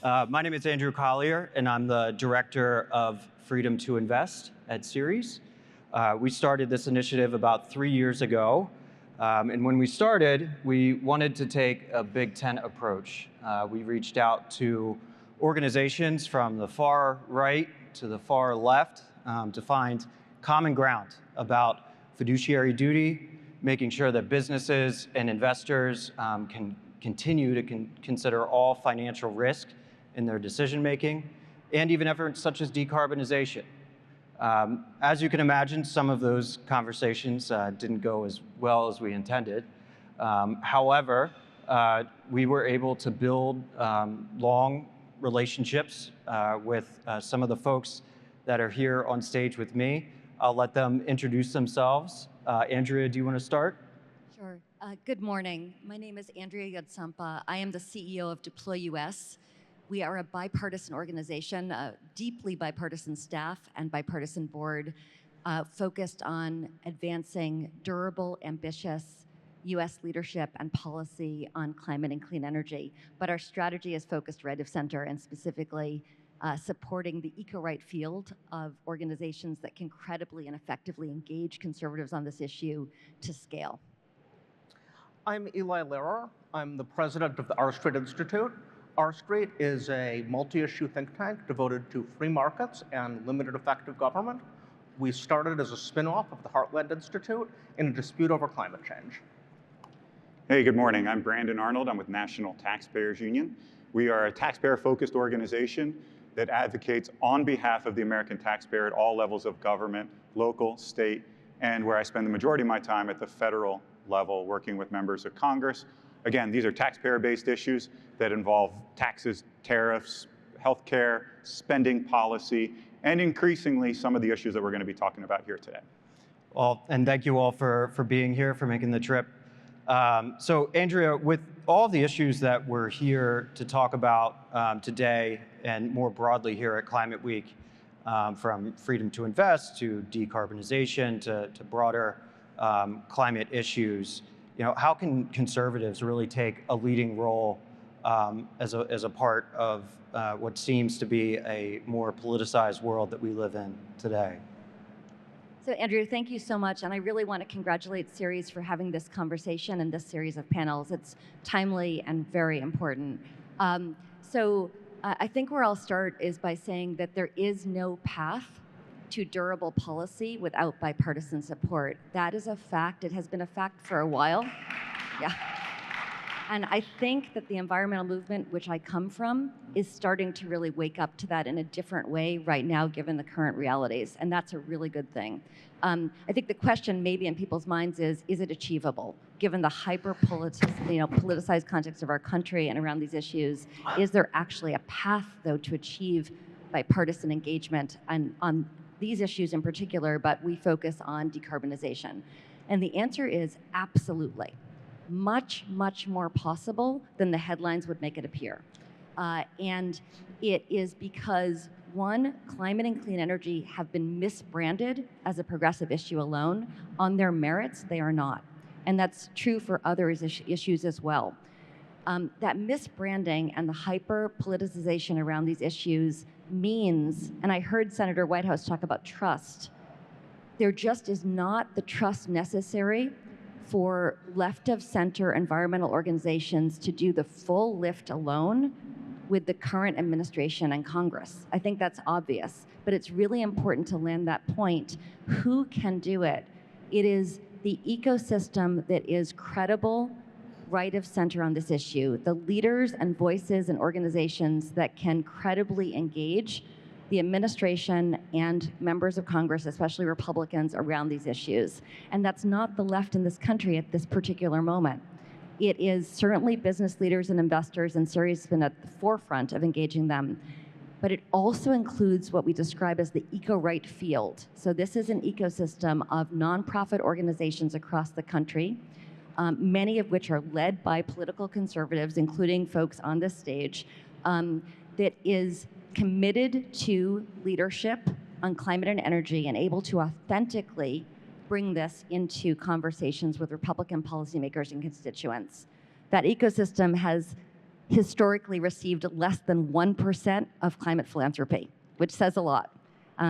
My name is Andrew Collier, and I'm the director of Freedom to Invest at Ceres. We started this initiative about 3 years ago. And when we started, we wanted to take a Big Tent approach. We reached out to organizations from the far right to the far left to find common ground about fiduciary duty, making sure that businesses and investors can continue to consider all financial risk in their decision making, and even efforts such as decarbonization. As you can imagine, some of those conversations didn't go as well as we intended. However, we were able to build long relationships with some of the folks that are here on stage with me. I'll let them introduce themselves. Andrea, do you want to start? Sure. Good morning. My name is Andrea Yodsampa. I am the CEO of Deploy US. We are a bipartisan organization, deeply bipartisan staff and bipartisan board, focused on advancing durable, ambitious US leadership and policy on climate and clean energy. But our strategy is focused right of center and specifically supporting the eco-right field of organizations that can credibly and effectively engage conservatives on this issue to scale. I'm Eli Lehrer. I'm the president of the R Street Institute. R Street is a multi-issue think tank devoted to free markets and limited effective government. We started as a spin-off of the Heartland Institute in a dispute over climate change. Hey, good morning. I'm Brandon Arnold. I'm with National Taxpayers Union. We are a taxpayer-focused organization that advocates on behalf of the American taxpayer at all levels of government, local, state, and where I spend the majority of my time at the federal level working with members of Congress. Again, these are taxpayer-based issues that involve taxes, tariffs, healthcare, spending policy, and increasingly some of the issues that we're going to be talking about here today. Well, and thank you all for being here, for making the trip. So Andrea, with all the issues that we're here to talk about today and more broadly here at Climate Week, from freedom to invest to decarbonization to broader climate issues, how can conservatives really take a leading role as a part of what seems to be a more politicized world that we live in today? So Andrew, thank you so much. And I really want to congratulate Ceres for having this conversation and this series of panels. It's timely and very important. I think where I'll start is by saying that there is no path to durable policy without bipartisan support. That is a fact. It has been a fact for a while. Yeah. And I think that the environmental movement, which I come from, is starting to really wake up to that in a different way right now, given the current realities. And that's a really good thing. I think the question maybe in people's minds is it achievable? Given the politicized context of our country and around these issues, is there actually a path, though, to achieve bipartisan engagement on these issues in particular, but we focus on decarbonization? And the answer is absolutely. Much, much more possible than the headlines would make it appear. And it is because, one, climate and clean energy have been misbranded as a progressive issue alone. On their merits, they are not. And that's true for other issues as well. That misbranding and the hyper-politicization around these issues means, and I heard Senator Whitehouse talk about trust, there just is not the trust necessary for left-of-center environmental organizations to do the full lift alone with the current administration and Congress. I think that's obvious, but it's really important to land that point. Who can do it? It is the ecosystem that is credible, right of center on this issue, the leaders and voices and organizations that can credibly engage the administration and members of Congress, especially Republicans, around these issues. And that's not the left in this country at this particular moment. It is certainly business leaders and investors, and Ceres has been at the forefront of engaging them. But it also includes what we describe as the eco-right field. So this is an ecosystem of nonprofit organizations across the country, many of which are led by political conservatives, including folks on this stage, that is committed to leadership on climate and energy and able to authentically bring this into conversations with Republican policymakers and constituents. That ecosystem has historically received less than 1% of climate philanthropy, which says a lot.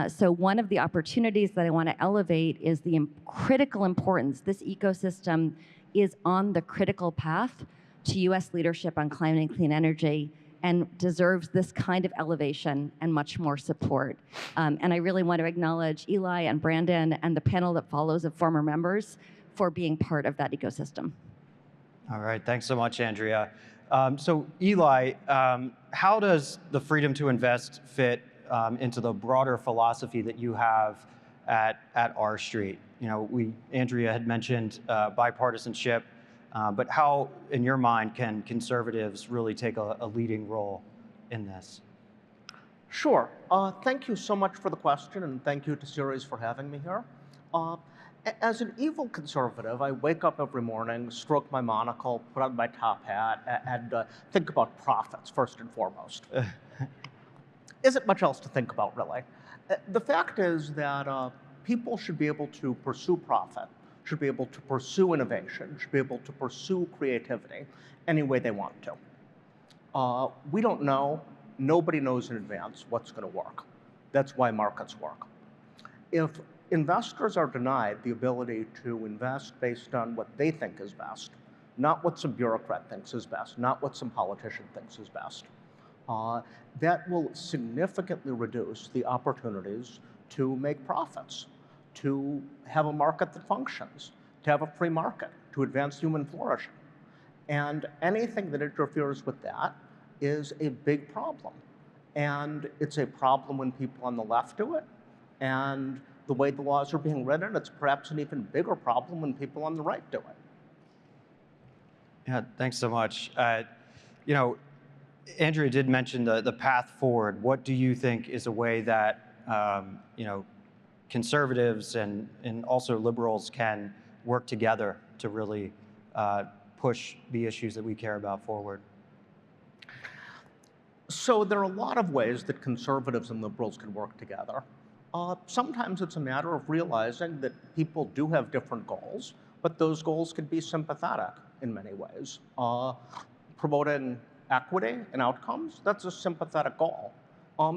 So one of the opportunities that I want to elevate is the critical importance. This ecosystem is on the critical path to US leadership on climate and clean energy and deserves this kind of elevation and much more support. And I really want to acknowledge Eli and Brandon and the panel that follows of former members for being part of that ecosystem. All right, thanks so much, Andrea. So Eli, how does the freedom to invest fit into the broader philosophy that you have at R Street? You know, Andrea had mentioned bipartisanship, but how, in your mind, can conservatives really take a leading role in this? Sure. Thank you so much for the question, and thank you to Ceres for having me here. As an evil conservative, I wake up every morning, stroke my monocle, put on my top hat, and think about profits first and foremost. Isn't much else to think about, really. The fact is that people should be able to pursue profit, should be able to pursue innovation, should be able to pursue creativity any way they want to. We don't know, nobody knows in advance what's going to work. That's why markets work. If investors are denied the ability to invest based on what they think is best, not what some bureaucrat thinks is best, not what some politician thinks is best, that will significantly reduce the opportunities to make profits, to have a market that functions, to have a free market, to advance human flourishing. And anything that interferes with that is a big problem. And it's a problem when people on the left do it. And the way the laws are being written, it's perhaps an even bigger problem when people on the right do it. Yeah, thanks so much. You know, Andrea did mention the path forward. What do you think is a way that you know, conservatives and also liberals can work together to really push the issues that we care about forward? So there are a lot of ways that conservatives and liberals can work together. Sometimes it's a matter of realizing that people do have different goals, but those goals can be sympathetic in many ways. Promoting equity and outcomes, that's a sympathetic goal.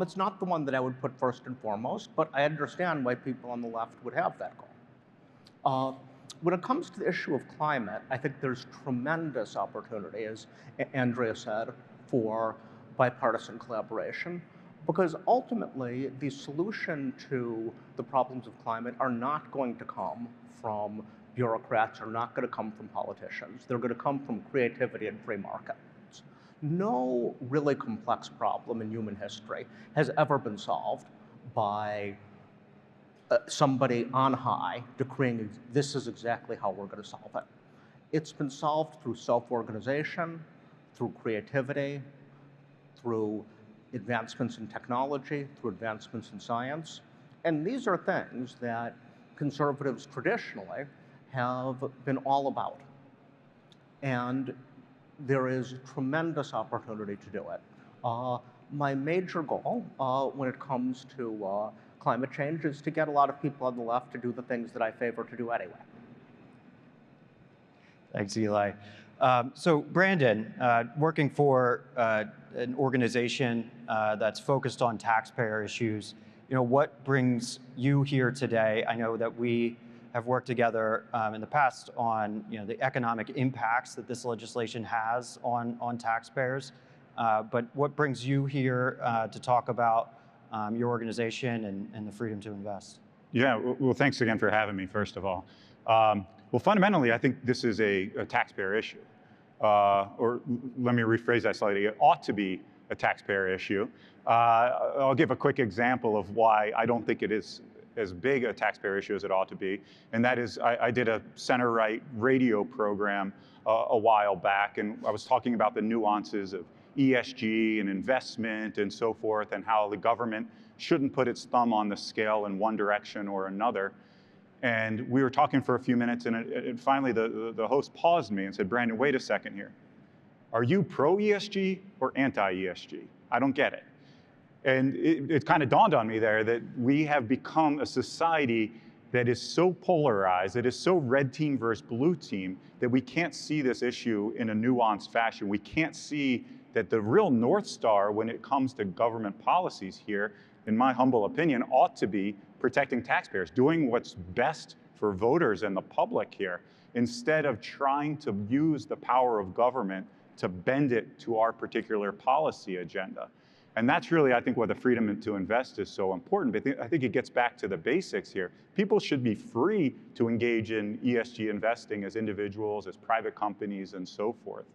It's not the one that I would put first and foremost, but I understand why people on the left would have that goal. When it comes to the issue of climate, I think there's tremendous opportunity, as Andrea said, for bipartisan collaboration, because ultimately the solution to the problems of climate are not going to come from bureaucrats, are not going to come from politicians. They're going to come from creativity and free markets. No really complex problem in human history has ever been solved by somebody on high decreeing this is exactly how we're going to solve it. It's been solved through self-organization, through creativity, through advancements in technology, through advancements in science. And these are things that conservatives traditionally have been all about. And there is tremendous opportunity to do it. My major goal when it comes to climate change is to get a lot of people on the left to do the things that I favor to do anyway. Thanks, Eli. So Brandon, working for an organization that's focused on taxpayer issues, you know, what brings you here today? I know that we have worked together in the past on, you know, the economic impacts that this legislation has on taxpayers. But what brings you here to talk about your organization and the freedom to invest? Yeah, well, thanks again for having me, first of all. Well, fundamentally, I think this is a taxpayer issue. Or let me rephrase that slightly. It ought to be a taxpayer issue. I'll give a quick example of why I don't think it is as big a taxpayer issue as it ought to be. And that is, I did a center-right radio program a while back, and I was talking about the nuances of ESG and investment and so forth, and how the government shouldn't put its thumb on the scale in one direction or another. And we were talking for a few minutes, and finally the host paused me and said, "Brandon, wait a second here. Are you pro-ESG or anti-ESG? I don't get it." And it kind of dawned on me there that we have become a society that is so polarized, that is so red team versus blue team, that we can't see this issue in a nuanced fashion. We can't see that the real North Star when it comes to government policies here, in my humble opinion, ought to be protecting taxpayers, doing what's best for voters and the public here, instead of trying to use the power of government to bend it to our particular policy agenda. And that's really, I think, why the freedom to invest is so important. But I think it gets back to the basics here. People should be free to engage in ESG investing as individuals, as private companies, and so forth.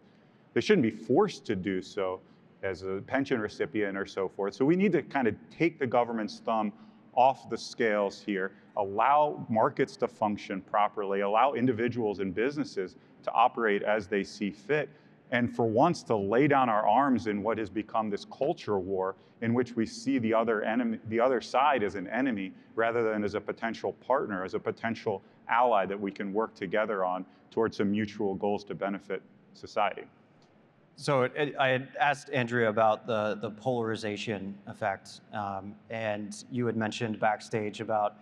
They shouldn't be forced to do so as a pension recipient or so forth. So we need to kind of take the government's thumb off the scales here, allow markets to function properly, allow individuals and businesses to operate as they see fit, and for once to lay down our arms in what has become this culture war in which we see the other side as an enemy rather than as a potential partner, as a potential ally that we can work together on towards some mutual goals to benefit society. So I had asked Andrea about the polarization effect, and you had mentioned backstage about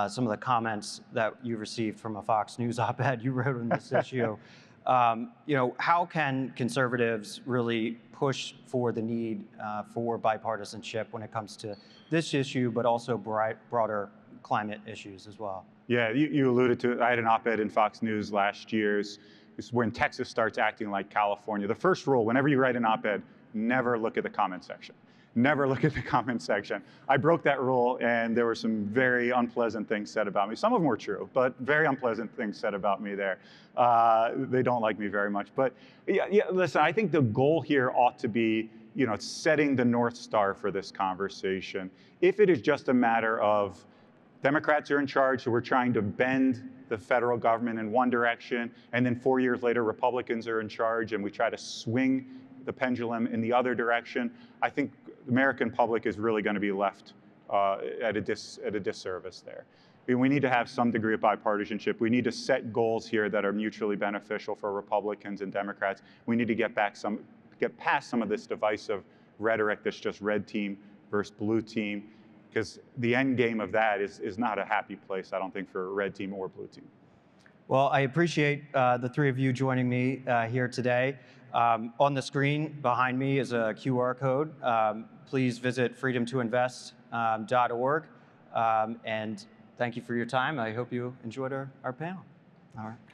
some of the comments that you received from a Fox News op-ed you wrote on this issue. How can conservatives really push for the need for bipartisanship when it comes to this issue, but also broader climate issues as well? Yeah, you alluded to it. I had an op-ed in Fox News last year. It's when Texas starts acting like California. The first rule, whenever you write an op-ed, never look at the comment section. Never look at the comment section. I broke that rule, and there were some very unpleasant things said about me. Some of them were true, but very unpleasant things said about me there. They don't like me very much. But yeah, listen, I think the goal here ought to be, setting the North Star for this conversation. If it is just a matter of Democrats are in charge, so we're trying to bend the federal government in one direction, and then 4 years later, Republicans are in charge, and we try to swing the pendulum in the other direction, I think the American public is really going to be left at a disservice there. We need to have some degree of bipartisanship. We need to set goals here that are mutually beneficial for Republicans and Democrats. We need to get past some of this divisive rhetoric that's just red team versus blue team, because the end game of that is not a happy place, I don't think, for red team or blue team. Well, I appreciate the three of you joining me here today. On the screen behind me is a QR code. Please visit freedomtoinvest.org. And thank you for your time. I hope you enjoyed our panel. All right.